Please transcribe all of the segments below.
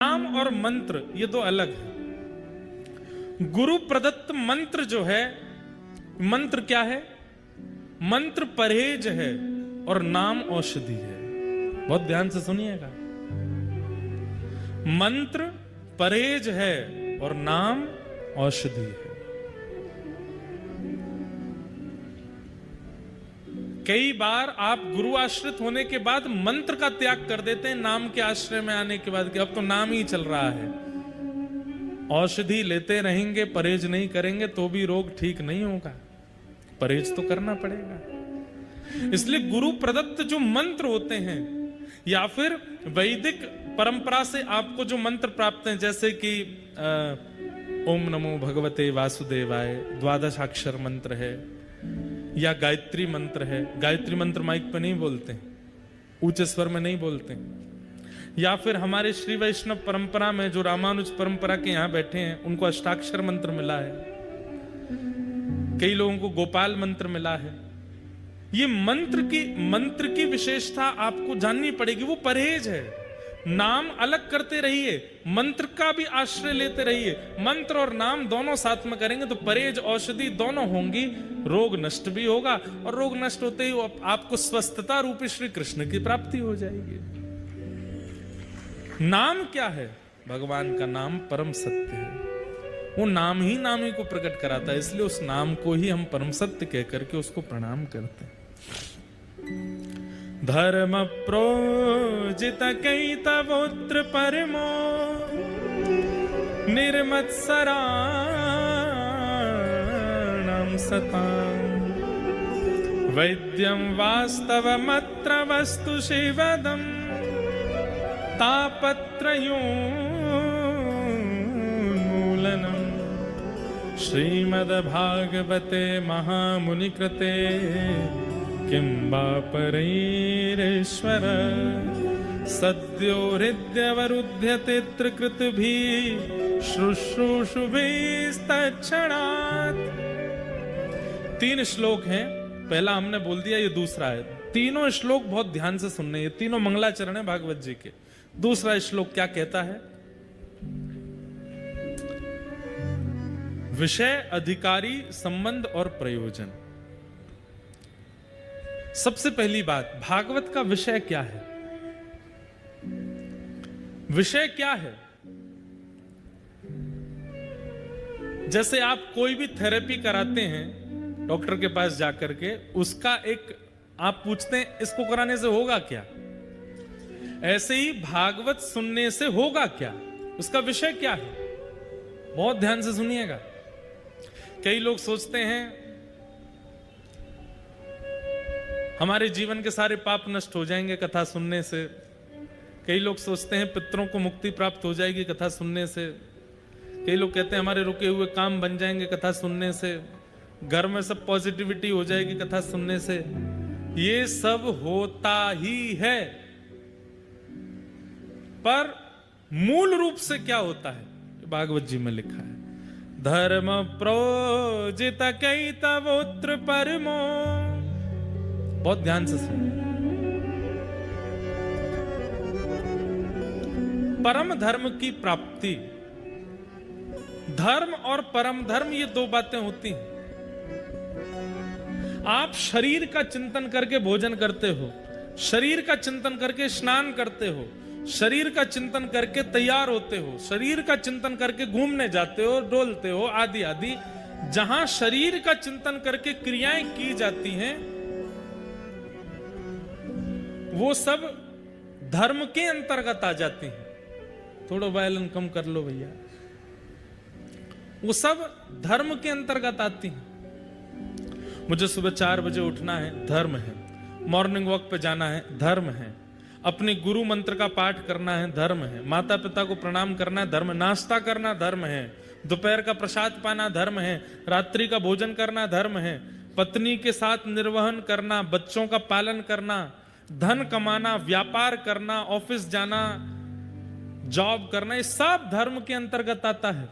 नाम और मंत्र ये दो अलग है। गुरु प्रदत्त मंत्र जो है, मंत्र क्या है? मंत्र परहेज है और नाम औषधि है। बहुत ध्यान से सुनिएगा। मंत्र परहेज है और नाम औषधि है। कई बार आप गुरु आश्रित होने के बाद मंत्र का त्याग कर देते हैं नाम के आश्रय में आने के बाद कि अब तो नाम ही चल रहा है। औषधि लेते रहेंगे, परहेज नहीं करेंगे तो भी रोग ठीक नहीं होगा। परहेज तो करना पड़ेगा। इसलिए गुरु प्रदत्त जो मंत्र होते हैं या फिर वैदिक परंपरा से आपको जो मंत्र प्राप्त हैं, जैसे कि ओम नमो भगवते वासुदेवाय द्वादशाक्षर मंत्र है, या गायत्री मंत्र है। गायत्री मंत्र माइक पे नहीं बोलते, ऊंचे स्वर में नहीं बोलते। या फिर हमारे श्री वैष्णव परंपरा में जो रामानुज परंपरा के यहां बैठे हैं उनको अष्टाक्षर मंत्र मिला है, कई लोगों को गोपाल मंत्र मिला है। ये मंत्र की विशेषता आपको जाननी पड़ेगी। वो परहेज है। नाम अलग करते रहिए, मंत्र का भी आश्रय लेते रहिए। मंत्र और नाम दोनों साथ में करेंगे तो परहेज औषधि दोनों होंगी, रोग नष्ट भी होगा और रोग नष्ट होते ही आपको स्वस्थता रूपी श्री कृष्ण की प्राप्ति हो जाएगी। नाम क्या है? भगवान का नाम परम सत्य है। वो नाम ही को प्रकट कराता है, इसलिए उस नाम को ही हम परम सत्य कह करके उसको प्रणाम करते हैं। धर्म प्रोजित कैतवोत्र परमो निर्मत्सराणां सतां वैद्यं वास्तवमत्र वस्तु शिवदं तापत्रयोन्मूलनं श्रीमद्भागवते महामुनिकृते किं वा परैरेश्वर सद्यो हृद्यवरुध्यते त्रिकृतभिः शुश्रूषुभिस्तत्क्षणात्। 3 श्लोक हैं, पहला हमने बोल दिया, ये दूसरा है। तीनों श्लोक बहुत ध्यान से सुनने, ये तीनों मंगलाचरण है भागवत जी के। दूसरा श्लोक क्या कहता है? विषय, अधिकारी, संबंध और प्रयोजन। सबसे पहली बात, भागवत का विषय क्या है? विषय क्या है? जैसे आप कोई भी थेरेपी कराते हैं डॉक्टर के पास जाकर के, उसका एक आप पूछते हैं इसको कराने से होगा क्या? ऐसे ही भागवत सुनने से होगा क्या? उसका विषय क्या है? बहुत ध्यान से सुनिएगा। कई लोग सोचते हैं हमारे जीवन के सारे पाप नष्ट हो जाएंगे कथा सुनने से। कई लोग सोचते हैं पितरों को मुक्ति प्राप्त हो जाएगी कथा सुनने से। कई लोग कहते हैं हमारे रुके हुए काम बन जाएंगे कथा सुनने से। घर में सब पॉजिटिविटी हो जाएगी कथा सुनने से। ये सब होता ही है, पर मूल रूप से क्या होता है भागवत जी में लिखा है। धर्म प्रोजित कैतवोत्र परमो। बहुत ध्यान से सुनिए। परम धर्म की प्राप्ति, धर्म और परम धर्म ये दो बातें होती हैं। आप शरीर का चिंतन करके भोजन करते हो, शरीर का चिंतन करके स्नान करते हो, शरीर का चिंतन करके तैयार होते हो, शरीर का चिंतन करके घूमने जाते हो, डोलते हो, आदि आदि। जहां शरीर का चिंतन करके क्रियाएं की जाती हैं वो सब धर्म के अंतर्गत आ जाती हैं। थोड़ा वायलन कम कर लो भैया। वो सब धर्म के अंतर्गत आती हैं। मुझे सुबह 4 बजे उठना है, धर्म है। मॉर्निंग वॉक पे जाना है, धर्म है। अपने गुरु मंत्र का पाठ करना है, धर्म है। माता पिता को प्रणाम करना है, धर्म। नाश्ता करना, धर्म है। दोपहर का प्रसाद पाना, धर्म है। रात्रि का भोजन करना, धर्म है। पत्नी के साथ निर्वहन करना, बच्चों का पालन करना, धन कमाना, व्यापार करना, ऑफिस जाना, जॉब करना, ये सब धर्म के अंतर्गत आता है।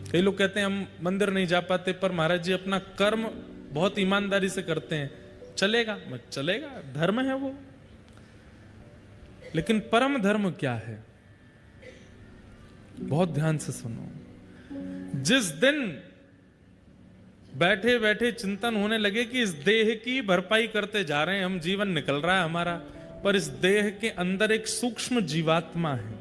कई लोग कहते हैं हम मंदिर नहीं जा पाते, पर महाराज जी अपना कर्म बहुत ईमानदारी से करते हैं। चलेगा, मत चलेगा, धर्म है वो। लेकिन परम धर्म क्या है? बहुत ध्यान से सुनो। जिस दिन बैठे बैठे चिंतन होने लगे कि इस देह की भरपाई करते जा रहे हैं हम, जीवन निकल रहा है हमारा, पर इस देह के अंदर एक सूक्ष्म जीवात्मा है।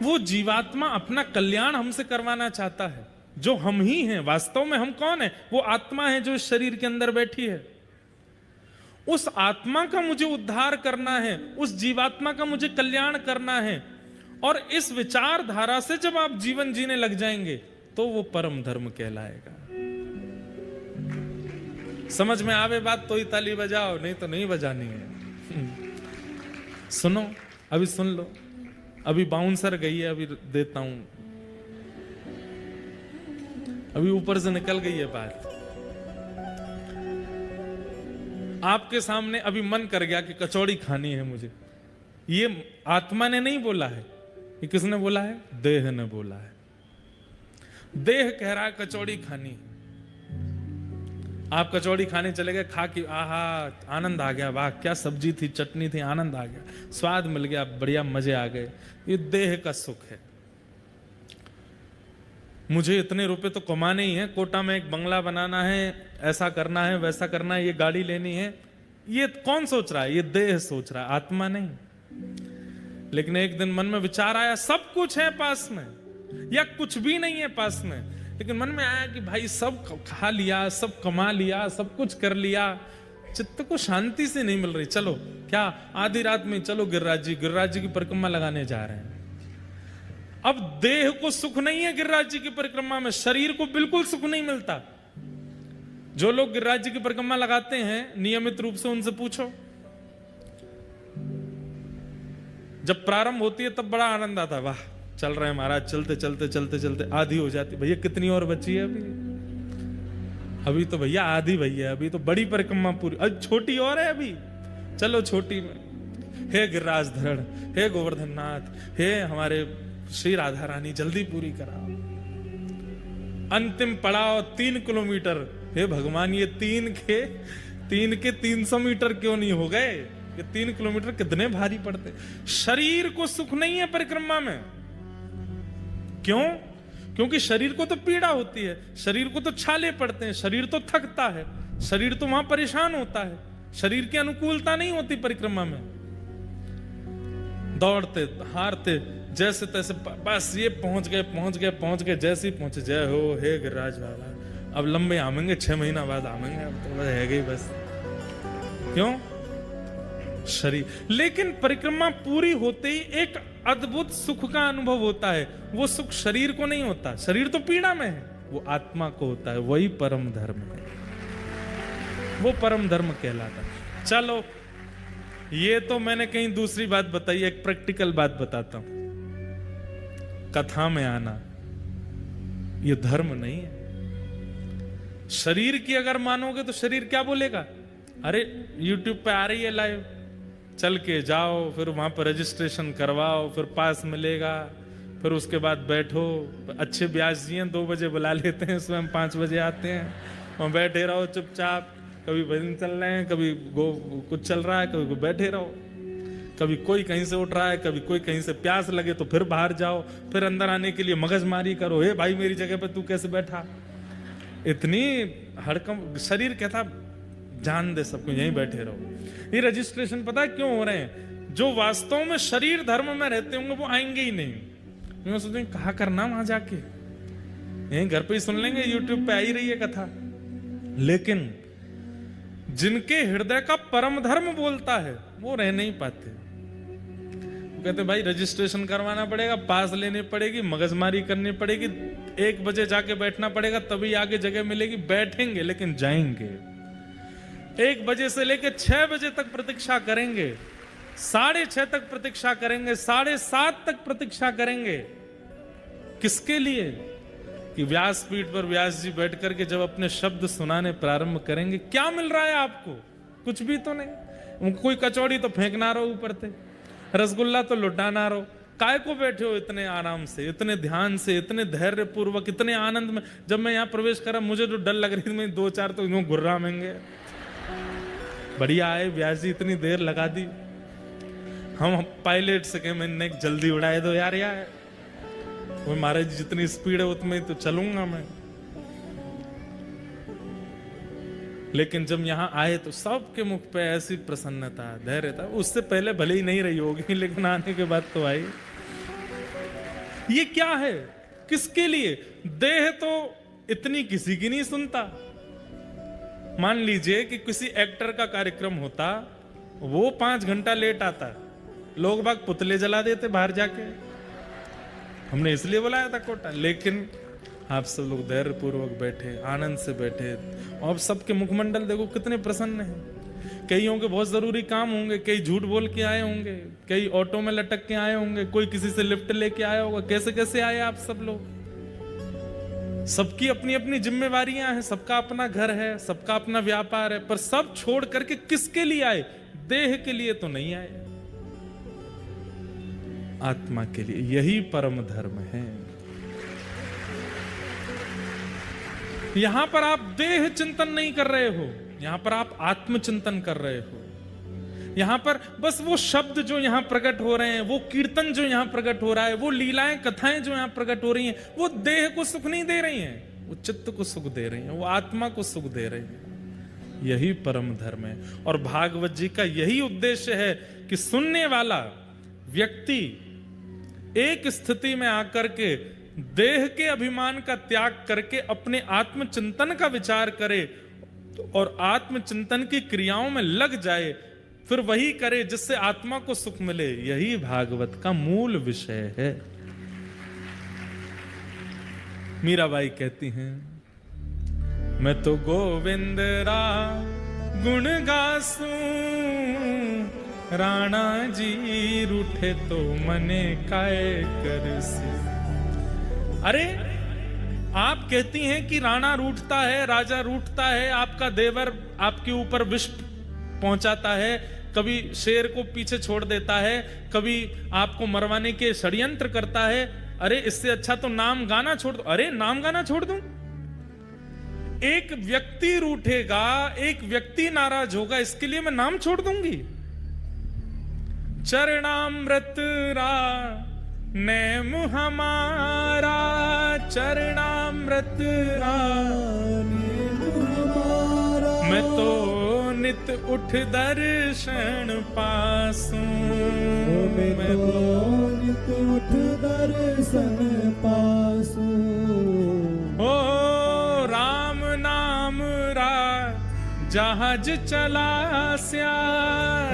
वो जीवात्मा अपना कल्याण हमसे करवाना चाहता है, जो हम ही हैं। वास्तव में हम कौन है? वो आत्मा है जो इस शरीर के अंदर बैठी है। उस आत्मा का मुझे उद्धार करना है, उस जीवात्मा का मुझे कल्याण करना है। और इस विचारधारा से जब आप जीवन जीने लग जाएंगे तो वो परम धर्म कहलाएगा। समझ में आवे बात तो ही ताली बजाओ, नहीं तो नहीं बजानी है। सुनो, अभी सुन लो। अभी बाउंसर गई है, अभी देता हूं। अभी ऊपर से निकल गई है बात। आपके सामने अभी मन कर गया कि कचौड़ी खानी है मुझे। ये आत्मा ने नहीं बोला है, ये किसने बोला है? देह ने बोला है। देह कह रहा है कचौड़ी खानी। आप कचौड़ी खाने चले गए, खा के आहा आनंद आ गया, वाह क्या सब्जी थी, चटनी थी, आनंद आ गया, स्वाद मिल गया, बढ़िया मजे आ गए। ये देह का सुख है। मुझे इतने रुपए तो कमाने ही है, कोटा में एक बंगला बनाना है, ऐसा करना है, वैसा करना है, ये गाड़ी लेनी है। ये कौन सोच रहा है? ये देह सोच रहा है, आत्मा नहीं। लेकिन एक दिन मन में विचार आया, सब कुछ है पास में या कुछ भी नहीं है पास में, लेकिन मन में आया कि भाई सब खा लिया, सब कमा लिया, सब कुछ कर लिया, चित्त को शांति से नहीं मिल रही। चलो क्या आधी रात में चलो गिरिराज जी की परिक्रमा लगाने जा रहे हैं। अब देह को सुख नहीं है गिरिराज जी की परिक्रमा में, शरीर को बिल्कुल सुख नहीं मिलता। जो लोग गिरिराज जी की परिक्रमा लगाते हैं नियमित रूप से, उनसे पूछो, जब प्रारंभ होती है तब बड़ा आनंद आता है, वाह चल रहे हैं महाराज, चलते चलते चलते चलते आधी हो जाती। भैया कितनी और बची है? अभी तो भैया आधी भैया, अभी तो बड़ी परिक्रमा पूरी, अब छोटी और है अभी, चलो छोटी में। हे गिरिराज धरण, हे गोवर्धन नाथ, हे हमारे श्री राधा रानी, जल्दी पूरी कराओ। अंतिम पड़ाव 3 किलोमीटर। हे भगवान, ये 3 के 300 मीटर क्यों नहीं हो गए? ये 3 किलोमीटर कितने भारी पड़ते। शरीर को सुख नहीं है परिक्रमा में। क्यों? क्योंकि शरीर को तो पीड़ा होती है, शरीर को तो छाले पड़ते हैं, शरीर तो थकता है, शरीर तो वहां परेशान होता है, शरीर की अनुकूलता नहीं होती परिक्रमा में। दौड़ते हारते जैसे तैसे, बस ये पहुंच गए, जैसे ही पहुंचे, जय हो हे गिरिराज वाला, अब लंबे आमेंगे, 6 महीना बाद आमेंगे, अब तो है गई बस। क्यों? शरीर। लेकिन परिक्रमा पूरी होते ही एक अद्भुत सुख का अनुभव होता है। वो सुख शरीर को नहीं होता, शरीर तो पीड़ा में है, वो आत्मा को होता है। वही परम धर्म है, वो परम धर्म कहलाता है। चलो ये तो मैंने कहीं दूसरी बात बताई, एक प्रैक्टिकल बात बताता हूं। कथा में आना ये धर्म नहीं है। शरीर की अगर मानोगे तो शरीर क्या बोलेगा? अरे YouTube पे आ रही है लाइव, चल के जाओ, फिर वहां पर रजिस्ट्रेशन करवाओ, फिर पास मिलेगा, फिर उसके बाद बैठो। अच्छे ब्याज जी हैं, 2 बजे बुला लेते हैं, स्वयं 5 बजे आते हैं, वहां बैठे रहो चुपचाप। कभी भजन चल रहे हैं, कभी कुछ चल रहा है, कभी बैठे रहो। कभी कोई कहीं से उठ रहा है, कभी कोई कहीं से प्यास लगे तो फिर बाहर जाओ, फिर अंदर आने के लिए मगजमारी करो, हे भाई मेरी जगह पे तू कैसे बैठा। इतनी हड़कम शरीर कहता जान दे सबको, यहीं बैठे रहो। ये रजिस्ट्रेशन पता है क्यों हो रहे हैं? जो वास्तव में शरीर धर्म में रहते होंगे वो आएंगे ही नहीं। मैं सोचूं कहा करना वहां जाके, यहीं घर पे ही सुन लेंगे, YouTube पे आ ही रही है कथा। लेकिन जिनके हृदय का परम धर्म बोलता है वो रह नहीं पाते। वो कहते भाई रजिस्ट्रेशन करवाना पड़ेगा, पास लेनी पड़ेगी, मगजमारी करनी पड़ेगी, 1 बजे जाके बैठना पड़ेगा, तभी आगे जगह मिलेगी। बैठेंगे लेकिन जाएंगे। 1 बजे से लेकर 6 बजे तक प्रतीक्षा करेंगे, 6:30 तक प्रतीक्षा करेंगे, 7:30 तक प्रतीक्षा करेंगे। किसके लिए? कि व्यासपीठ पर व्यास जी बैठ करके जब अपने शब्द सुनाने प्रारंभ करेंगे, क्या मिल रहा है आपको? कुछ भी तो नहीं। कोई कचौड़ी तो फेंकना रहो ऊपर से, रसगुल्ला तो लुटाना रहो। काय को बैठे हो इतने आराम से, इतने ध्यान से, इतने धैर्य पूर्वक, इतने आनंद में? जब मैं यहाँ प्रवेश करा मुझे जो डर लग रही थी, मैं 2-4 तो यूं घुर्रामेंगे। बढ़िया आए व्यास जी, इतनी देर लगा दी, हम पायलट से कहें मैंने जल्दी उड़ाए दो यार, वो महाराज जितनी स्पीड है उतनी तो चलूंगा मैं। लेकिन जब यहां आए तो सबके मुख पे ऐसी प्रसन्नता, धैर्य था। उससे पहले भले ही नहीं रही होगी, लेकिन आने के बाद तो आई। ये क्या है, किसके लिए? देह तो इतनी किसी की नहीं सुनता। मान लीजिए कि किसी एक्टर का कार्यक्रम होता, वो 5 घंटा लेट आता, लोग बाग पुतले जला देते बाहर जाके। हमने इसलिए बुलाया था कोटा, लेकिन आप सब लोग धैर्य पूर्वक बैठे, आनंद से बैठे, और सबके मुखमंडल देखो कितने प्रसन्न हैं। कईयों के बहुत जरूरी काम होंगे, कई झूठ बोल के आए होंगे, कई ऑटो में लटक के आए होंगे, कोई किसी से लिफ्ट लेके आया होगा। कैसे कैसे आए आप सब लोग? सबकी अपनी अपनी जिम्मेवारियां हैं, सबका अपना घर है, सबका अपना व्यापार है, पर सब छोड़ करके किसके लिए आए? देह के लिए तो नहीं आए, आत्मा के लिए। यही परम धर्म है। यहां पर आप देह चिंतन नहीं कर रहे हो, यहां पर आप आत्मचिंतन कर रहे हो। यहां पर बस वो शब्द जो यहां प्रकट हो रहे हैं, वो कीर्तन जो यहां प्रकट हो रहा है, वो लीलाएं कथाएं जो यहां प्रकट हो रही हैं, वो देह को सुख नहीं दे रही हैं, वो चित्त को सुख दे रही हैं, वो आत्मा को सुख दे रही हैं। यही परम धर्म है। और भागवत जी का यही उद्देश्य है कि सुनने वाला व्यक्ति एक स्थिति में आकर के देह के अभिमान का त्याग करके अपने आत्मचिंतन का विचार करे और आत्मचिंतन की क्रियाओं में लग जाए, फिर वही करे जिससे आत्मा को सुख मिले। यही भागवत का मूल विषय है। मीराबाई कहती हैं, मैं तो गोविंद रा गुण गासूं, राणा जी रूठे तो मने काय करसी। अरे आप कहती हैं कि राणा रूठता है, राजा रूठता है, आपका देवर आपके ऊपर विष पहुंचाता है, कभी शेर को पीछे छोड़ देता है, कभी आपको मरवाने के षड्यंत्र करता है। अरे इससे अच्छा तो नाम गाना छोड़ दो। अरे नाम गाना छोड़ दूं? एक व्यक्ति रूठेगा, एक व्यक्ति नाराज होगा, इसके लिए मैं नाम छोड़ दूंगी? चरणामृत रा नेम हमारा, चरणामृत रा नेम हमारा, मैं तो नित उठ दर्शन पासूं, मैं तो नित उठ दर्शन पासूं। ओ राम नाम रा जहाज चला स्या,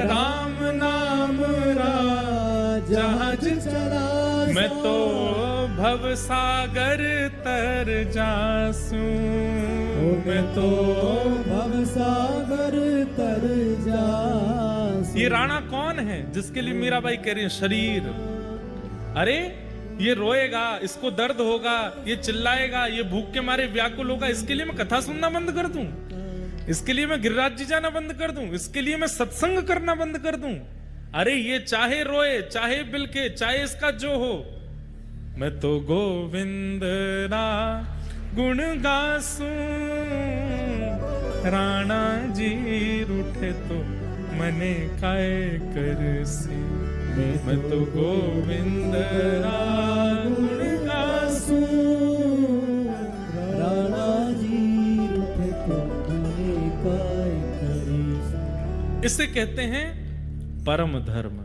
राम नाम रा जहाज चला, मैं तो भव सागर तर जासूं, मैं तो भव सागर तर जासूं। ये राणा कौन है जिसके लिए मीराबाई कह रही है? शरीर। अरे ये रोएगा, इसको दर्द होगा, ये चिल्लाएगा, ये भूख के मारे व्याकुल होगा, इसके लिए मैं कथा सुनना बंद कर दूं? इसके लिए मैं गिरिराज जी जाना बंद कर दूं? इसके लिए मैं सत्संग करना बंद कर दूं? अरे ये चाहे रोए, चाहे बिलके, चाहे इसका जो हो, मैं तो गोविंद रा गुण गासूं, राणा जी रूठे तो मने काय करसी, मैं तो गोविंद रा गुण गासूं, राणा जी रूठे तो मने काय करसी। इसे कहते हैं परम धर्म।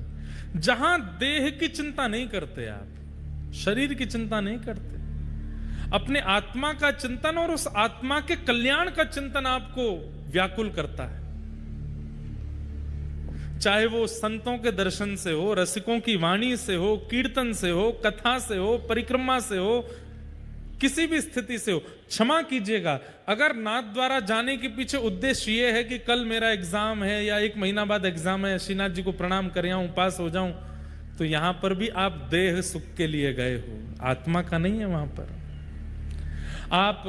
जहां देह की चिंता नहीं करते, आप शरीर की चिंता नहीं करते, अपने आत्मा का चिंतन और उस आत्मा के कल्याण का चिंतन आपको व्याकुल करता है। चाहे वो संतों के दर्शन से हो, रसिकों की वाणी से हो, कीर्तन से हो, कथा से हो, परिक्रमा से हो, किसी भी स्थिति से हो। क्षमा कीजिएगा, अगर नाथ द्वारा जाने के पीछे उद्देश्य ये है कि कल मेरा एग्जाम है या 1 महीना बाद एग्जाम है, श्रीनाथ जी को प्रणाम कर आऊं, पास हो जाऊं, तो यहां पर भी आप देह सुख के लिए गए हो, आत्मा का नहीं है। वहां पर आप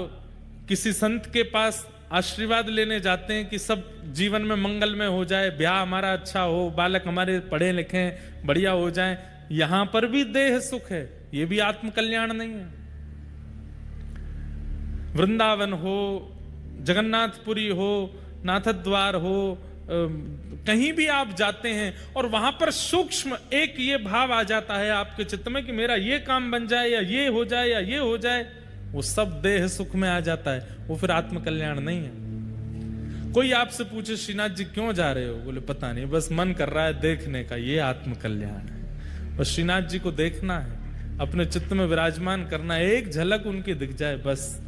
किसी संत के पास आशीर्वाद लेने जाते हैं कि सब जीवन में मंगलमय हो जाए, ब्याह हमारा अच्छा हो, बालक हमारे पढ़े लिखे बढ़िया हो जाए, यहां पर भी देह सुख है, यह भी आत्म कल्याण नहीं है। वृंदावन हो, जगन्नाथपुरी हो, नाथद्वार हो, कहीं भी आप जाते हैं और वहां पर सूक्ष्म एक ये भाव आ जाता है आपके चित्त में कि मेरा ये काम बन जाए या ये हो जाए या ये हो जाए, वो सब देह सुख में आ जाता है, वो फिर आत्मकल्याण नहीं है। कोई आपसे पूछे श्रीनाथ जी क्यों जा रहे हो, बोले पता नहीं, बस मन कर रहा है देखने का, ये आत्मकल्याण है। बस श्रीनाथ जी को देखना है, अपने चित्त में विराजमान करना है, एक झलक उनकी दिख जाए बस,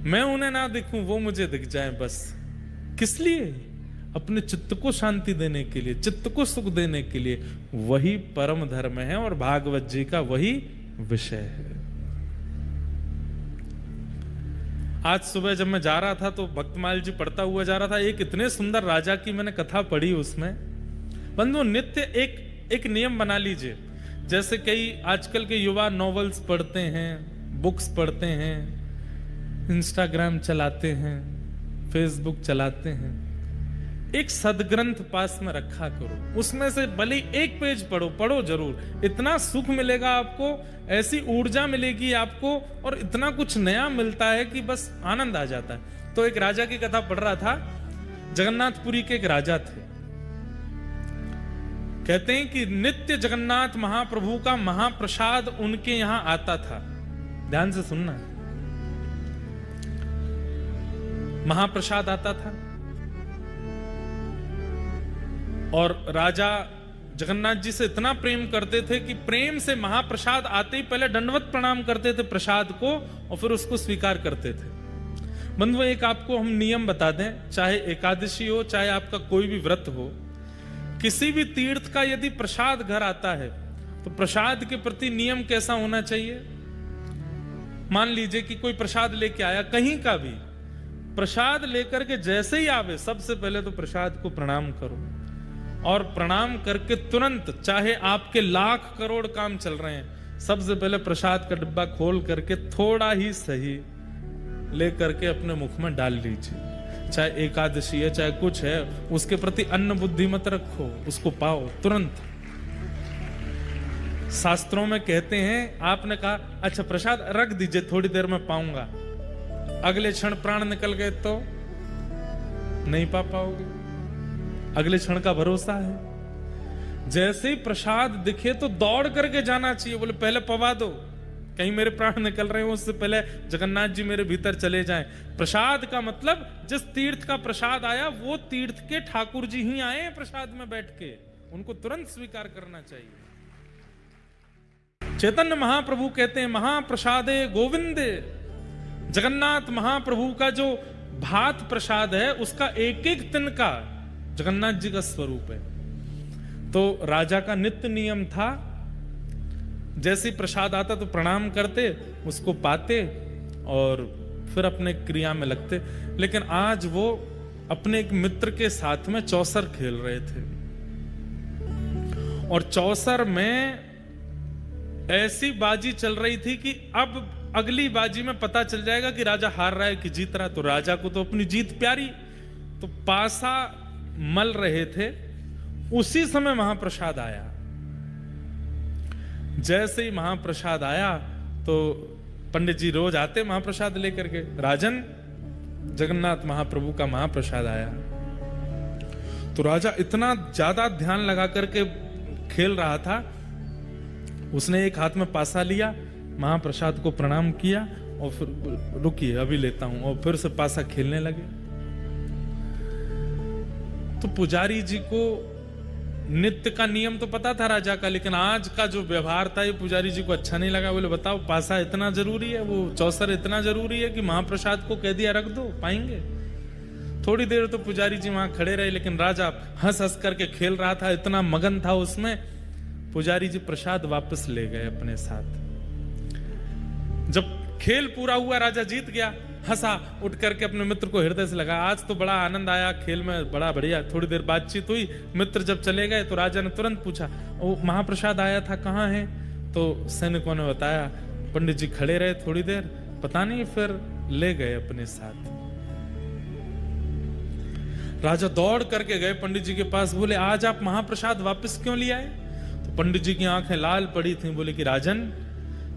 मैं उन्हें ना दिखूं वो मुझे दिख जाए बस। किस लिए? अपने चित्त को शांति देने के लिए, चित्त को सुख देने के लिए। वही परम धर्म है और भागवत जी का वही विषय है। आज सुबह जब मैं जा रहा था तो भक्तमाल जी पढ़ता हुआ जा रहा था, एक इतने सुंदर राजा की मैंने कथा पढ़ी उसमें। बंधु, नित्य एक नियम बना लीजिए, जैसे कई आजकल के युवा नॉवेल्स पढ़ते हैं, बुक्स पढ़ते हैं, इंस्टाग्राम चलाते हैं, फेसबुक चलाते हैं। एक सदग्रंथ पास में रखा करो, उसमें से भले एक पेज पढ़ो जरूर, इतना सुख मिलेगा आपको, ऐसी ऊर्जा मिलेगी आपको, और इतना कुछ नया मिलता है कि बस आनंद आ जाता है। तो एक राजा की कथा पढ़ रहा था, जगन्नाथपुरी के एक राजा थे। कहते हैं कि नित्य जगन्नाथ महाप्रभु का महाप्रसाद उनके यहां आता था। ध्यान से सुनना, महाप्रसाद आता था और राजा जगन्नाथ जी से इतना प्रेम करते थे कि प्रेम से महाप्रसाद आते ही पहले दंडवत प्रणाम करते थे प्रसाद को और फिर उसको स्वीकार करते थे। बंधुओं, एक आपको हम नियम बता दें, चाहे एकादशी हो चाहे आपका कोई भी व्रत हो, किसी भी तीर्थ का यदि प्रसाद घर आता है तो प्रसाद के प्रति नियम कैसा होना चाहिए। मान लीजिए कि कोई प्रसाद लेके आया, कहीं का भी प्रसाद लेकर के जैसे ही आवे, सबसे पहले तो प्रसाद को प्रणाम करो, और प्रणाम करके तुरंत, चाहे आपके लाख करोड़ काम चल रहे हैं, सबसे पहले प्रसाद का डिब्बा खोल करके थोड़ा ही सही ले करके अपने मुख में डाल लीजिए। चाहे एकादशी है चाहे कुछ है, उसके प्रति अन्न बुद्धि मत रखो, उसको पाओ तुरंत। शास्त्रों में कहते हैं, आपने कहा अच्छा प्रसाद रख दीजिए थोड़ी देर में पाऊंगा, अगले क्षण प्राण निकल गए तो नहीं पा पाओगे, अगले क्षण का भरोसा है। जैसे ही प्रसाद दिखे तो दौड़ करके जाना चाहिए, बोले पहले पवा दो, कहीं मेरे प्राण निकल रहे हो, उससे पहले जगन्नाथ जी मेरे भीतर चले जाएं। प्रसाद का मतलब जिस तीर्थ का प्रसाद आया वो तीर्थ के ठाकुर जी ही आए प्रसाद में बैठ के, उनको तुरंत स्वीकार करना चाहिए। चैतन्य महाप्रभु कहते हैं महाप्रसादे गोविंदे, जगन्नाथ महाप्रभु का जो भात प्रसाद है उसका एक एक तिनका जगन्नाथ जी का स्वरूप है। तो राजा का नित्य नियम था, जैसे ही प्रसाद आता तो प्रणाम करते, उसको पाते और फिर अपने क्रिया में लगते। लेकिन आज वो अपने एक मित्र के साथ में चौसर खेल रहे थे और चौसर में ऐसी बाजी चल रही थी कि अब अगली बाजी में पता चल जाएगा कि राजा हार रहा है कि जीत रहा है। तो राजा को तो अपनी जीत प्यारी, तो पासा मल रहे थे, उसी समय महाप्रसाद आया। जैसे ही महाप्रसाद आया तो पंडित जी रोज आते महाप्रसाद लेकर के, राजन जगन्नाथ महाप्रभु का महाप्रसाद आया। तो राजा इतना ज्यादा ध्यान लगा करके खेल रहा था, उसने एक हाथ में पासा लिया, महाप्रसाद को प्रणाम किया और फिर रुकिए अभी लेता हूं, और फिर से पासा खेलने लगे। तो पुजारी जी को नित्य का नियम तो पता था राजा का, लेकिन आज का जो व्यवहार था ये पुजारी जी को अच्छा नहीं लगा। बोले बताओ पासा इतना जरूरी है, वो चौसर इतना जरूरी है कि महाप्रसाद को कह दिया रख दो, पाएंगे। थोड़ी देर तो पुजारी जी वहां खड़े रहे, लेकिन राजा हंस हंस करके खेल रहा था, इतना मगन था उसमें। पुजारी जी प्रसाद वापस ले गए अपने साथ। जब खेल पूरा हुआ, राजा जीत गया, हंसा, उठ करके अपने मित्र को हृदय से लगा, आज तो बड़ा आनंद आया खेल में, बड़ा बढ़िया। थोड़ी देर बातचीत हुई, मित्र जब चले गए तो राजा ने तुरंत पूछा वो महाप्रसाद आया था कहाँ है? तो सैनिकों ने बताया, पंडित जी खड़े रहे थोड़ी देर, पता नहीं, फिर ले गए अपने साथ। राजा दौड़ करके गए पंडित जी के पास, बोले आज आप महाप्रसाद वापस क्यों ले आए? तो पंडित जी की आंखें लाल पड़ी थी, बोले कि राजन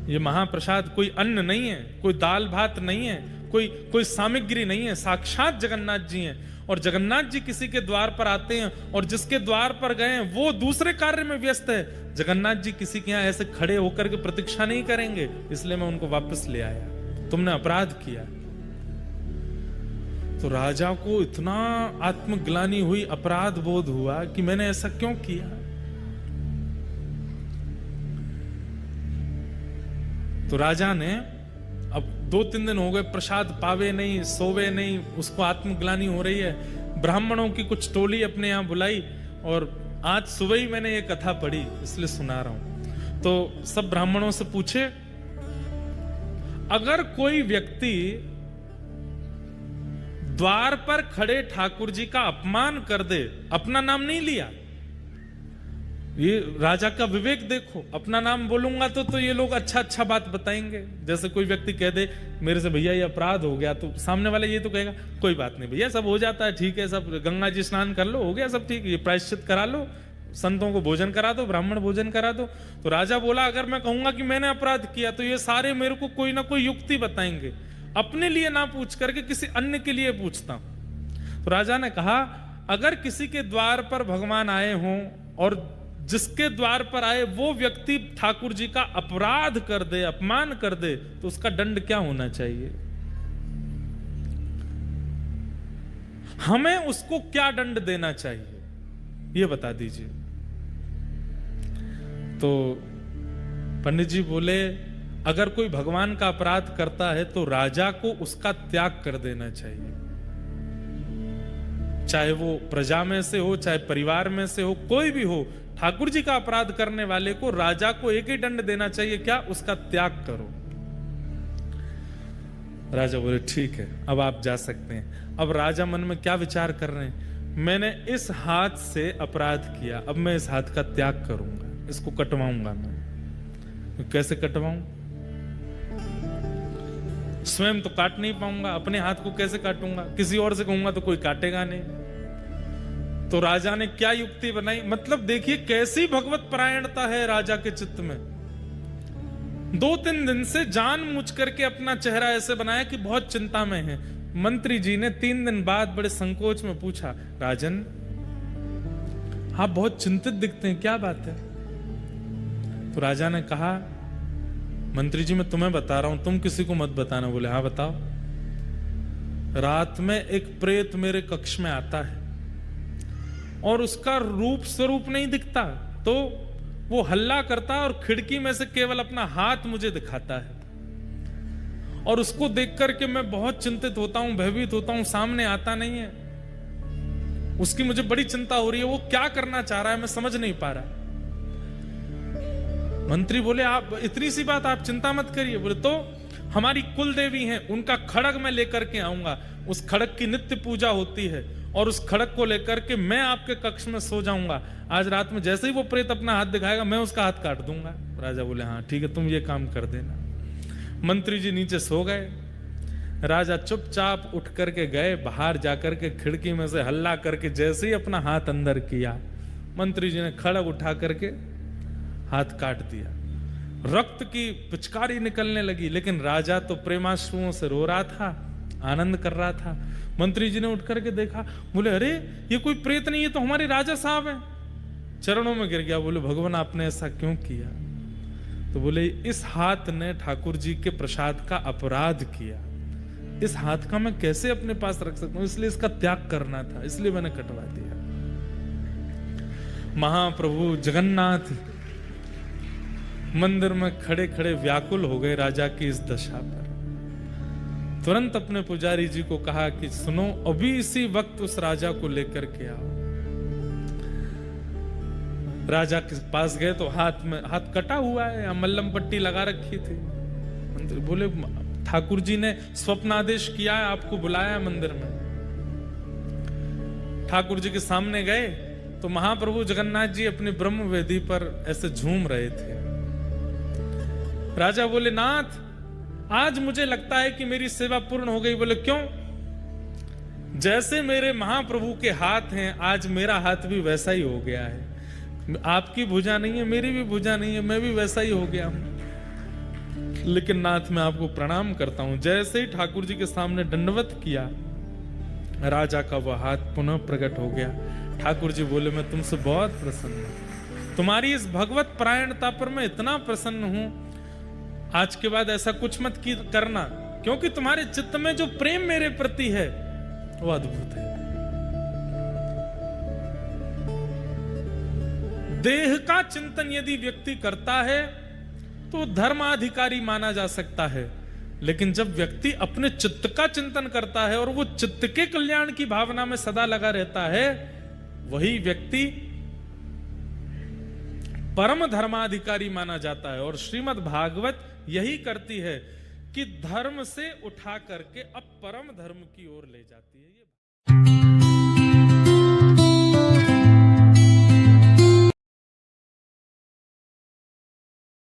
ये महाप्रसाद कोई अन्न नहीं है, कोई दाल भात नहीं है, कोई सामग्री नहीं है, साक्षात जगन्नाथ जी हैं। और जगन्नाथ जी किसी के द्वार पर आते हैं और जिसके द्वार पर गए हैं वो दूसरे कार्य में व्यस्त है, जगन्नाथ जी किसी के यहाँ ऐसे खड़े होकर के प्रतीक्षा नहीं करेंगे, इसलिए मैं उनको वापस ले आया, तुमने अपराध किया। तो राजा को इतना आत्मग्लानि हुई, अपराध बोध हुआ कि मैंने ऐसा क्यों किया। तो राजा ने, अब 2-3 दिन हो गए, प्रसाद पावे नहीं, सोवे नहीं, उसको आत्मग्लानि हो रही है। ब्राह्मणों की कुछ टोली अपने यहां बुलाई और आज सुबह ही मैंने ये कथा पढ़ी, इसलिए सुना रहा हूं। तो सब ब्राह्मणों से पूछे, अगर कोई व्यक्ति द्वार पर खड़े ठाकुर जी का अपमान कर दे, अपना नाम नहीं लिया, ये राजा का विवेक देखो, अपना नाम बोलूंगा तो ये लोग अच्छा बात बताएंगे। जैसे कोई व्यक्ति कह दे मेरे से भैया ये अपराध हो गया, तो सामने वाला ये तो कहेगा कोई बात नहीं भैया, सब हो जाता है, ठीक है, सब गंगा जी स्नान कर लो, हो गया सब ठीक, ये प्रायश्चित करा लो, संतों को भोजन करा दो, ब्राह्मण भोजन करा दो। तो राजा बोला अगर मैं कहूंगा कि मैंने अपराध किया तो ये सारे मेरे को कोई ना कोई युक्ति बताएंगे, अपने लिए ना पूछ करके किसी अन्य के लिए पूछता हूं। तो राजा ने कहा अगर किसी के द्वार पर भगवान आए हों और जिसके द्वार पर आए वो व्यक्ति ठाकुर जी का अपराध कर दे, अपमान कर दे, तो उसका दंड क्या होना चाहिए, हमें उसको क्या दंड देना चाहिए, ये बता दीजिए। तो पंडित जी बोले अगर कोई भगवान का अपराध करता है तो राजा को उसका त्याग कर देना चाहिए, चाहे वो प्रजा में से हो, चाहे परिवार में से हो, कोई भी हो, ठाकुर जी का अपराध करने वाले को राजा को एक ही दंड देना चाहिए, क्या, उसका त्याग करो। राजा बोले ठीक है, अब आप जा सकते हैं। अब राजा मन में क्या विचार कर रहे हैं, मैंने इस हाथ से अपराध किया, अब मैं इस हाथ का त्याग करूंगा, इसको कटवाऊंगा मैं। कैसे कटवाऊं, स्वयं तो काट नहीं पाऊंगा, अपने हाथ को कैसे काटूंगा, किसी और से कहूंगा तो कोई काटेगा नहीं। तो राजा ने क्या युक्ति बनाई, मतलब देखिए कैसी भगवत परायणता है राजा के चित्त में। 2-3 दिन से जानबूझ करके अपना चेहरा ऐसे बनाया कि बहुत चिंता में है। मंत्री जी ने 3 दिन बाद बड़े संकोच में पूछा, राजन आप बहुत चिंतित दिखते हैं, क्या बात है। तो राजा ने कहा मंत्री जी मैं तुम्हें बता रहा हूं, तुम किसी को मत बताना। बोले हाँ बताओ। रात में एक प्रेत मेरे कक्ष में आता है और उसका रूप स्वरूप नहीं दिखता, तो वो हल्ला करता है और खिड़की में से केवल अपना हाथ मुझे दिखाता है और उसको देख करके मैं बहुत चिंतित होता हूं, भयभीत होता हूं, सामने आता नहीं है, उसकी मुझे बड़ी चिंता हो रही है, वो क्या करना चाह रहा है मैं समझ नहीं पा रहा। मंत्री बोले आप इतनी सी बात, आप चिंता मत करिए। बोले तो हमारी कुल देवी हैं, उनका खड़ग मैं लेकर के आऊंगा, उस खड़ग की नित्य पूजा होती है और उस खड़ग को लेकर के मैं आपके कक्ष में सो जाऊंगा। आज रात में जैसे ही वो प्रेत अपना हाथ दिखाएगा मैं उसका हाथ काट दूंगा। राजा बोले हाँ ठीक है, तुम ये काम कर देना। मंत्री जी नीचे सो गए। राजा चुपचाप उठ करके गए, बाहर जाकर के खिड़की में से हल्ला करके जैसे ही अपना हाथ अंदर किया, मंत्री जी ने खड़ग उठा करके हाथ काट दिया। रक्त की पिचकारी निकलने लगी, लेकिन राजा तो प्रेमाश्रुओं से रो रहा था, आनंद कर रहा था। मंत्री जी ने उठ करके देखा, बोले अरे ये कोई प्रेत नहीं, ये तो हमारे राजा साहब हैं। चरणों में गिर गया, बोले भगवान आपने ऐसा क्यों किया। तो बोले इस हाथ ने ठाकुर जी के प्रसाद का अपराध किया, इस हाथ का मैं कैसे अपने पास रख सकता हूं, इसलिए इसका त्याग करना था, इसलिए मैंने कटवा दिया। महाप्रभु जगन्नाथ मंदिर में खड़े खड़े व्याकुल हो गए राजा की इस दशा पर। तुरंत अपने पुजारी जी को कहा कि सुनो, अभी इसी वक्त उस राजा को लेकर के आओ। राजा के पास गए तो हाथ कटा हुआ है, मल्लम पट्टी लगा रखी थी। मंत्री बोले ठाकुर जी ने स्वप्नादेश किया है, आपको बुलाया मंदिर में। ठाकुर जी के सामने गए तो महाप्रभु जगन्नाथ जी अपनी ब्रह्म वेदी पर ऐसे झूम रहे थे। राजा बोले नाथ आज मुझे लगता है कि मेरी सेवा पूर्ण हो गई। बोले क्यों। जैसे मेरे महाप्रभु के हाथ हैं, आज मेरा हाथ भी वैसा ही हो गया है। आपकी भुजा नहीं है, मेरी भी भुजा नहीं है, मैं भी वैसा ही हो गया हूं। लेकिन नाथ मैं आपको प्रणाम करता हूं। जैसे ही ठाकुर जी के सामने दंडवत किया, राजा का वह हाथ पुनः प्रकट हो गया। ठाकुर जी बोले, मैं तुमसे बहुत प्रसन्न हूं, तुम्हारी इस भगवत परायणता पर मैं इतना प्रसन्न हूं, आज के बाद ऐसा कुछ मत करना, क्योंकि तुम्हारे चित्त में जो प्रेम मेरे प्रति है वो अद्भुत है। देह का चिंतन यदि व्यक्ति करता है तो धर्माधिकारी माना जा सकता है, लेकिन जब व्यक्ति अपने चित्त का चिंतन करता है और वो चित्त के कल्याण की भावना में सदा लगा रहता है, वही व्यक्ति परम धर्माधिकारी माना जाता है। और श्रीमद् भागवत यही करती है कि धर्म से उठा करके अब परम धर्म की ओर ले जाती है। ये